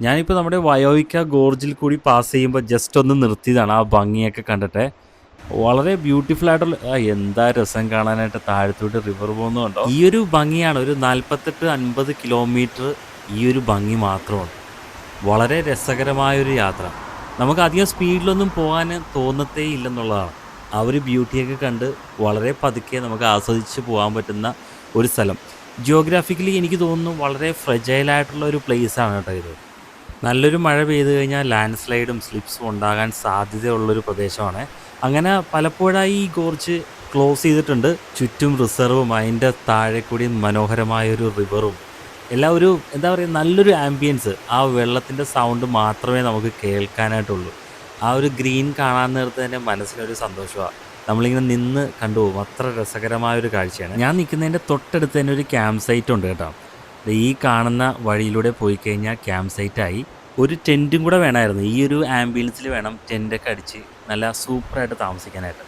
ഞാനിപ്പോൾ നമ്മുടെ വയോയിക്ക ഗോർജിൽ കൂടി പാസ് ചെയ്യുമ്പോൾ ജസ്റ്റ് ഒന്ന് നിർത്തിയതാണ് ആ ഭംഗിയൊക്കെ കണ്ടിട്ട്. വളരെ ബ്യൂട്ടിഫുൾ ആയിട്ടുള്ള എന്താ രസം കാണാനായിട്ട് താഴത്തോട്ട് റിവർ പോകുന്നുണ്ടോ. ഈ ഒരു ഭംഗിയാണ് ഒരു 48-50 കിലോമീറ്റർ. ഈ ഒരു ഭംഗി മാത്രമാണ്. വളരെ രസകരമായൊരു യാത്ര. നമുക്ക് അധികം സ്പീഡിലൊന്നും പോകാൻ തോന്നത്തേ ഇല്ലെന്നുള്ളതാണ്. ആ ഒരു ബ്യൂട്ടിയൊക്കെ കണ്ട് വളരെ പതുക്കെ നമുക്ക് ആസ്വദിച്ച് പോകാൻ പറ്റുന്ന ഒരു സ്ഥലം. ജിയോഗ്രാഫിക്കലി എനിക്ക് തോന്നുന്നു വളരെ ഫ്രജൈലായിട്ടുള്ള ഒരു പ്ലേസാണ് കേട്ടോ ഇത്. നല്ലൊരു മഴ പെയ്തു കഴിഞ്ഞാൽ ലാൻഡ് സ്ലൈഡും സ്ലിപ്സും ഉണ്ടാകാൻ സാധ്യതയുള്ളൊരു പ്രദേശമാണ്. അങ്ങനെ പലപ്പോഴായി ഈ ഗോർജ് ക്ലോസ് ചെയ്തിട്ടുണ്ട്. ചുറ്റും റിസർവും അതിൻ്റെ താഴെ കൂടി മനോഹരമായൊരു റിവറും എല്ലാം ഒരു എന്താ പറയുക നല്ലൊരു ആംബിയൻസ്. ആ വെള്ളത്തിൻ്റെ സൗണ്ട് മാത്രമേ നമുക്ക് കേൾക്കാനായിട്ടുള്ളൂ. ആ ഒരു ഗ്രീൻ കാണാൻ നേരത്ത് തന്നെ മനസ്സിനൊരു സന്തോഷമാണ്. നമ്മളിങ്ങനെ നിന്ന് കണ്ടുപോകും. അത്ര രസകരമായൊരു കാഴ്ചയാണ്. ഞാൻ നിൽക്കുന്നതിൻ്റെ തൊട്ടടുത്ത് തന്നെ ഒരു ക്യാമ്പ് സൈറ്റ് ഉണ്ട് കേട്ടോ. ഈ കാണുന്ന വഴിയിലൂടെ പോയി കഴിഞ്ഞാൽ ക്യാമ്പ് സൈറ്റായി. ഒരു ടെൻറ്റും കൂടെ വേണമായിരുന്നു. ഈ ഒരു ആംബിയൻസിൽ വേണം ടെൻറ്റൊക്കെ അടിച്ച് നല്ല സൂപ്പറായിട്ട് താമസിക്കാനായിട്ട്.